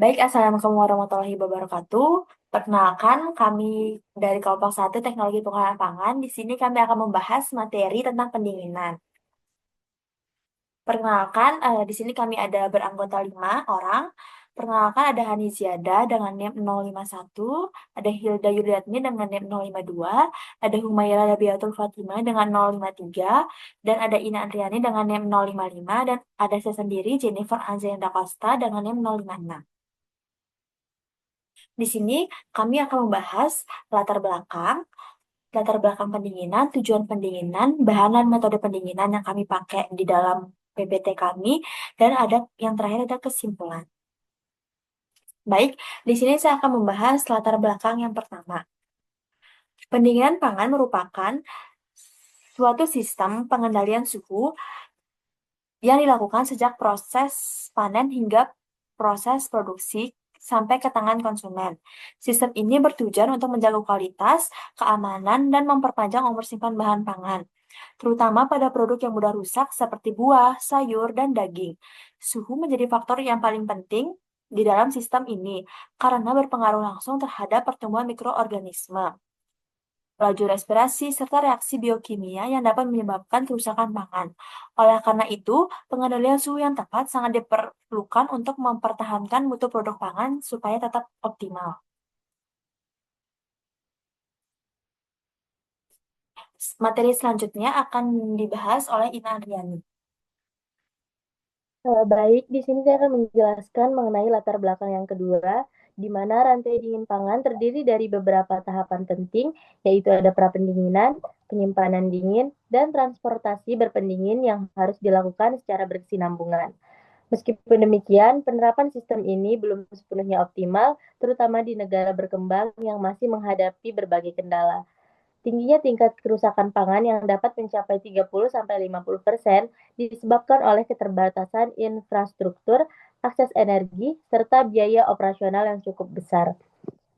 Baik, Assalamualaikum warahmatullahi wabarakatuh. Perkenalkan, kami dari kelompok 1 Teknologi Pengolahan Pangan. Di sini kami akan membahas materi tentang pendinginan. Perkenalkan, di sini kami ada beranggota 5 orang. Perkenalkan ada Hani Ziada dengan NIM 051, ada Hilda Yuliatni dengan NIM 052, ada Humaira Rabiatul Fatimah dengan 053, dan ada Ina Andriani dengan NIM 055, dan ada saya sendiri Jennifer Anzenda Costa dengan NIM 056. Di sini kami akan membahas latar belakang, latar belakang pendinginan, tujuan pendinginan, bahan dan metode pendinginan yang kami pakai di dalam PPT kami, dan ada yang terakhir ada kesimpulan. Baik, di sini saya akan membahas latar belakang yang pertama. Pendinginan pangan merupakan suatu sistem pengendalian suhu yang dilakukan sejak proses panen hingga proses produksi sampai ke tangan konsumen. Sistem ini bertujuan untuk menjaga kualitas, keamanan, dan memperpanjang umur simpan bahan pangan, terutama pada produk yang mudah rusak seperti buah, sayur, dan daging. Suhu menjadi faktor yang paling penting di dalam sistem ini karena berpengaruh langsung terhadap pertumbuhan mikroorganisme, laju respirasi, serta reaksi biokimia yang dapat menyebabkan kerusakan pangan. Oleh karena itu, pengendalian suhu yang tepat sangat diperlukan untuk mempertahankan mutu produk pangan supaya tetap optimal. Materi selanjutnya akan dibahas oleh Ina Andriani. Baik, di sini saya akan menjelaskan mengenai latar belakang yang kedua, di mana rantai dingin pangan terdiri dari beberapa tahapan penting, yaitu ada prapendinginan, penyimpanan dingin, dan transportasi berpendingin yang harus dilakukan secara berkesinambungan. Meskipun demikian, penerapan sistem ini belum sepenuhnya optimal, terutama di negara berkembang yang masih menghadapi berbagai kendala. Tingginya tingkat kerusakan pangan yang dapat mencapai 30-50% disebabkan oleh keterbatasan infrastruktur, akses energi, serta biaya operasional yang cukup besar.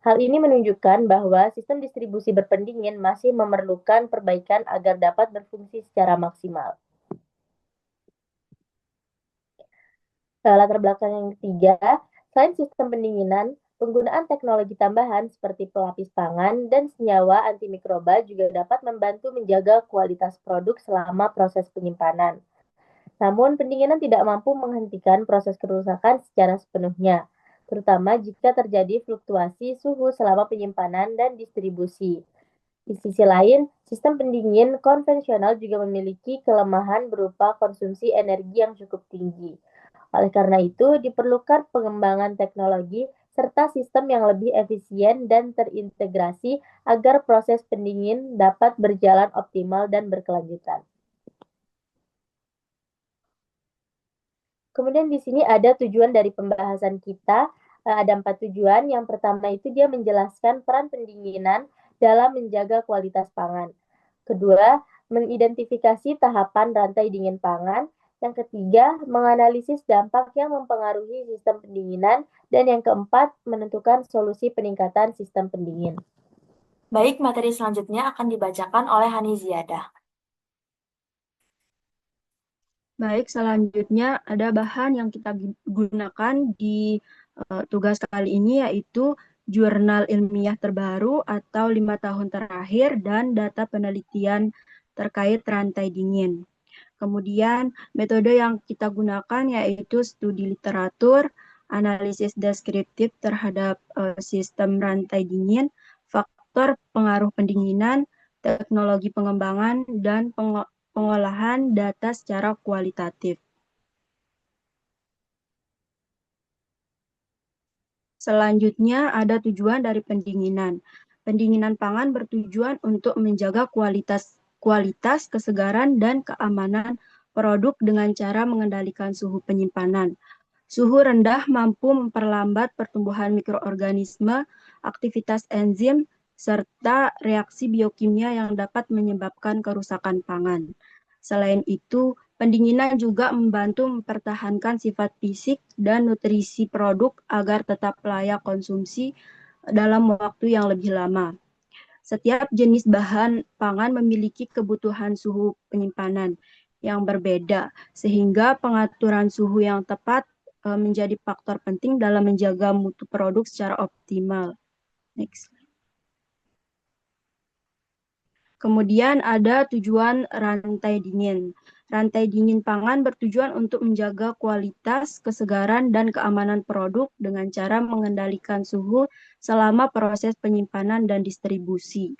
Hal ini menunjukkan bahwa sistem distribusi berpendingin masih memerlukan perbaikan agar dapat berfungsi secara maksimal. Latar belakang yang ketiga, selain sistem pendinginan, penggunaan teknologi tambahan seperti pelapis pangan dan senyawa antimikroba juga dapat membantu menjaga kualitas produk selama proses penyimpanan. Namun, pendinginan tidak mampu menghentikan proses kerusakan secara sepenuhnya, terutama jika terjadi fluktuasi suhu selama penyimpanan dan distribusi. Di sisi lain, sistem pendingin konvensional juga memiliki kelemahan berupa konsumsi energi yang cukup tinggi. Oleh karena itu, diperlukan pengembangan teknologi serta sistem yang lebih efisien dan terintegrasi agar proses pendingin dapat berjalan optimal dan berkelanjutan. Kemudian di sini ada tujuan dari pembahasan kita. Ada 4 tujuan. Yang pertama itu dia menjelaskan peran pendinginan dalam menjaga kualitas pangan. Kedua, mengidentifikasi tahapan rantai dingin pangan. Yang ketiga, menganalisis dampak yang mempengaruhi sistem pendinginan. Dan yang keempat, menentukan solusi peningkatan sistem pendingin. Baik, materi selanjutnya akan dibacakan oleh Hani Ziada. Baik, selanjutnya ada bahan yang kita gunakan di tugas kali ini yaitu jurnal ilmiah terbaru atau 5 tahun terakhir dan data penelitian terkait rantai dingin. Kemudian metode yang kita gunakan yaitu studi literatur, analisis deskriptif terhadap sistem rantai dingin, faktor pengaruh pendinginan, teknologi pengembangan, dan pengolahan data secara kualitatif. Selanjutnya ada tujuan dari pendinginan. Pendinginan pangan bertujuan untuk menjaga kualitas, kesegaran, dan keamanan produk dengan cara mengendalikan suhu penyimpanan. Suhu rendah mampu memperlambat pertumbuhan mikroorganisme, aktivitas enzim, serta reaksi biokimia yang dapat menyebabkan kerusakan pangan. Selain itu, pendinginan juga membantu mempertahankan sifat fisik dan nutrisi produk agar tetap layak konsumsi dalam waktu yang lebih lama. Setiap jenis bahan pangan memiliki kebutuhan suhu penyimpanan yang berbeda, sehingga pengaturan suhu yang tepat menjadi faktor penting dalam menjaga mutu produk secara optimal. Next. Kemudian ada tujuan rantai dingin. Rantai dingin pangan bertujuan untuk menjaga kualitas, kesegaran, dan keamanan produk dengan cara mengendalikan suhu selama proses penyimpanan dan distribusi.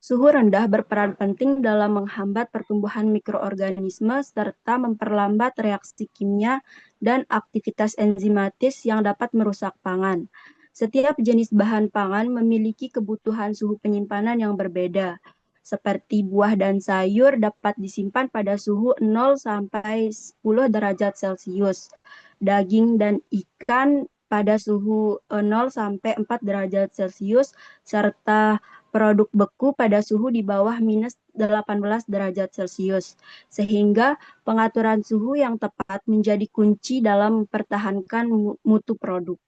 Suhu rendah berperan penting dalam menghambat pertumbuhan mikroorganisme serta memperlambat reaksi kimia dan aktivitas enzimatis yang dapat merusak pangan. Setiap jenis bahan pangan memiliki kebutuhan suhu penyimpanan yang berbeda. Seperti buah dan sayur dapat disimpan pada suhu 0 sampai 10 derajat Celcius. Daging dan ikan pada suhu 0 sampai 4 derajat Celcius serta produk beku pada suhu di bawah minus 18 derajat Celcius, sehingga pengaturan suhu yang tepat menjadi kunci dalam mempertahankan mutu produk.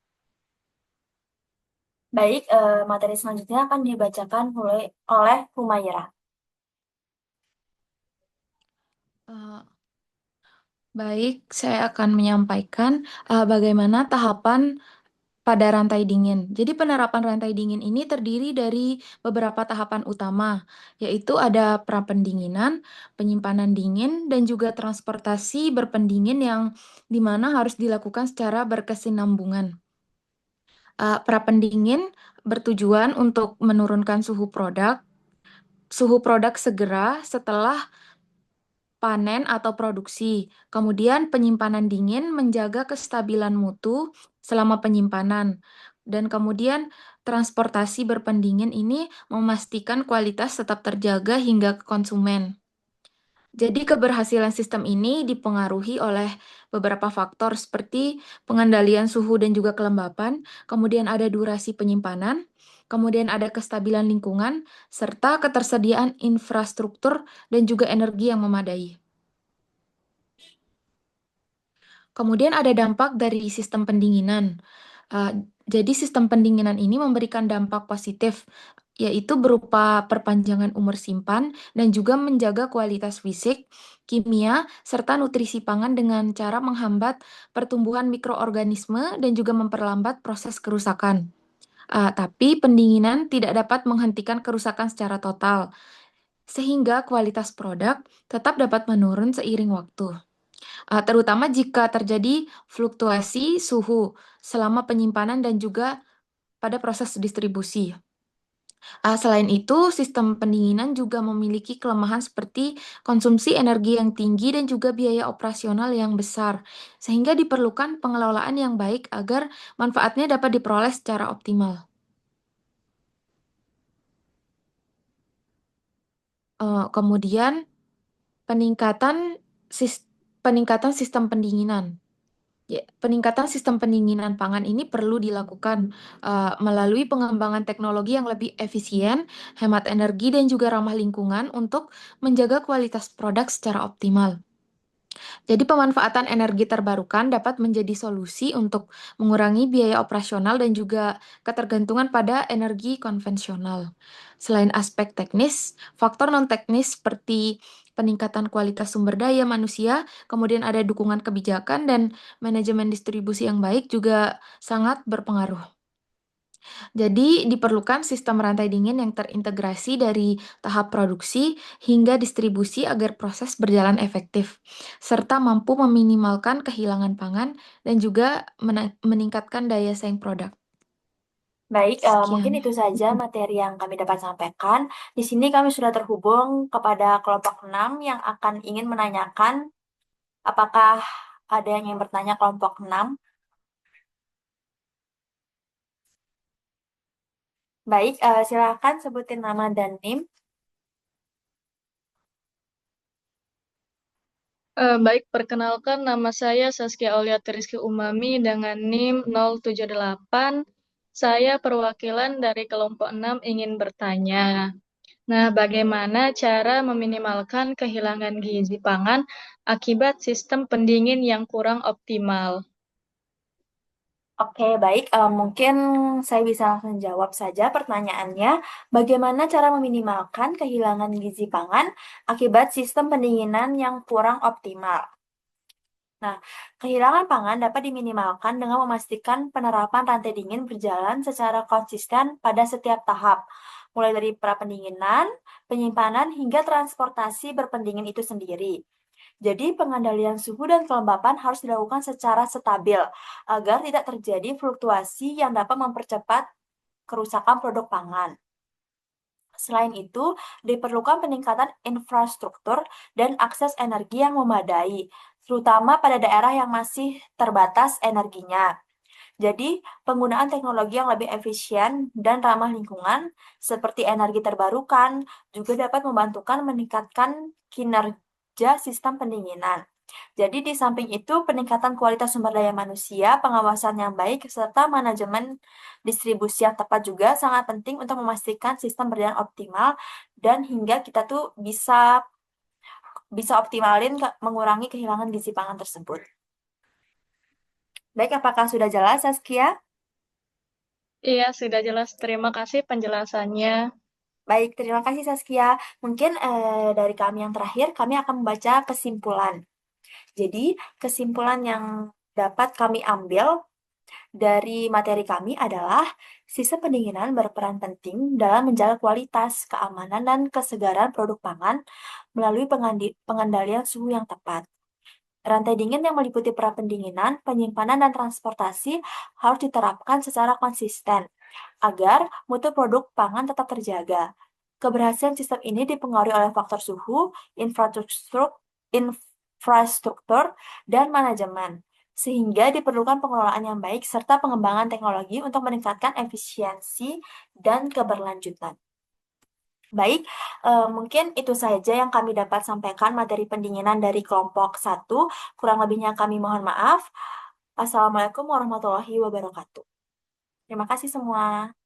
Baik, materi selanjutnya akan dibacakan oleh Humaira. Baik, saya akan menyampaikan bagaimana tahapan pada rantai dingin. Jadi penerapan rantai dingin ini terdiri dari beberapa tahapan utama, yaitu ada prapendinginan, penyimpanan dingin, dan juga transportasi berpendingin yang dimana harus dilakukan secara berkesinambungan. Prapendingin bertujuan untuk menurunkan suhu produk segera setelah panen atau produksi. Kemudian penyimpanan dingin menjaga kestabilan mutu selama penyimpanan. Dan kemudian transportasi berpendingin ini memastikan kualitas tetap terjaga hingga ke konsumen. Jadi keberhasilan sistem ini dipengaruhi oleh beberapa faktor seperti pengendalian suhu dan juga kelembapan, kemudian ada durasi penyimpanan, kemudian ada kestabilan lingkungan, serta ketersediaan infrastruktur dan juga energi yang memadai. Kemudian ada dampak dari sistem pendinginan. Jadi sistem pendinginan ini memberikan dampak positif, yaitu berupa perpanjangan umur simpan dan juga menjaga kualitas fisik, kimia, serta nutrisi pangan dengan cara menghambat pertumbuhan mikroorganisme dan juga memperlambat proses kerusakan. Tapi pendinginan tidak dapat menghentikan kerusakan secara total, sehingga kualitas produk tetap dapat menurun seiring waktu. Terutama jika terjadi fluktuasi suhu selama penyimpanan dan juga pada proses distribusi. Selain itu, sistem pendinginan juga memiliki kelemahan seperti konsumsi energi yang tinggi dan juga biaya operasional yang besar, sehingga diperlukan pengelolaan yang baik agar manfaatnya dapat diperoleh secara optimal. Kemudian peningkatan peningkatan sistem pendinginan. Ya, peningkatan sistem pendinginan pangan ini perlu dilakukan melalui pengembangan teknologi yang lebih efisien, hemat energi, dan juga ramah lingkungan untuk menjaga kualitas produk secara optimal. Jadi pemanfaatan energi terbarukan dapat menjadi solusi untuk mengurangi biaya operasional dan juga ketergantungan pada energi konvensional. Selain aspek teknis, faktor non-teknis seperti peningkatan kualitas sumber daya manusia, kemudian ada dukungan kebijakan dan manajemen distribusi yang baik juga sangat berpengaruh. Jadi diperlukan sistem rantai dingin yang terintegrasi dari tahap produksi hingga distribusi agar proses berjalan efektif, serta mampu meminimalkan kehilangan pangan dan juga meningkatkan daya saing produk. Baik, mungkin Sekian. itu saja materi yang kami dapat sampaikan. Di sini kami sudah terhubung kepada kelompok 6 yang akan ingin menanyakan apakah ada yang ingin bertanya kelompok 6. Baik, silakan sebutin nama dan NIM. Baik, perkenalkan nama saya Saskia Aulia Rizky Umami dengan NIM 078. Saya perwakilan dari kelompok 6 ingin bertanya. Nah, bagaimana cara meminimalkan kehilangan gizi pangan akibat sistem pendingin yang kurang optimal? Oke, baik. Mungkin saya bisa langsung jawab saja pertanyaannya. Bagaimana cara meminimalkan kehilangan gizi pangan akibat sistem pendinginan yang kurang optimal? Nah, kehilangan pangan dapat diminimalkan dengan memastikan penerapan rantai dingin berjalan secara konsisten pada setiap tahap, mulai dari prapendinginan, penyimpanan, hingga transportasi berpendingin itu sendiri. Jadi, pengendalian suhu dan kelembapan harus dilakukan secara stabil agar tidak terjadi fluktuasi yang dapat mempercepat kerusakan produk pangan. Selain itu, diperlukan peningkatan infrastruktur dan akses energi yang memadai, terutama pada daerah yang masih terbatas energinya. Jadi, penggunaan teknologi yang lebih efisien dan ramah lingkungan, seperti energi terbarukan, juga dapat membantukan meningkatkan kinerja sistem pendinginan. Jadi, di samping itu, peningkatan kualitas sumber daya manusia, pengawasan yang baik, serta manajemen distribusi yang tepat juga sangat penting untuk memastikan sistem berjalan optimal dan hingga kita tuh bisa optimalin mengurangi kehilangan gizi pangan tersebut. Baik, apakah sudah jelas, Saskia? Iya, sudah jelas. Terima kasih penjelasannya. Baik, terima kasih Saskia. Mungkin dari kami yang terakhir, kami akan membaca kesimpulan. Jadi, kesimpulan yang dapat kami ambil dari materi kami adalah sistem pendinginan berperan penting dalam menjaga kualitas, keamanan, dan kesegaran produk pangan melalui pengendalian suhu yang tepat. Rantai dingin yang meliputi prapendinginan, penyimpanan, dan transportasi harus diterapkan secara konsisten agar mutu produk pangan tetap terjaga. Keberhasilan sistem ini dipengaruhi oleh faktor suhu, infrastruktur, dan manajemen, sehingga diperlukan pengelolaan yang baik serta pengembangan teknologi untuk meningkatkan efisiensi dan keberlanjutan. Baik, mungkin itu saja yang kami dapat sampaikan materi pendinginan dari kelompok 1. Kurang lebihnya kami mohon maaf. Assalamualaikum warahmatullahi wabarakatuh. Terima kasih semua.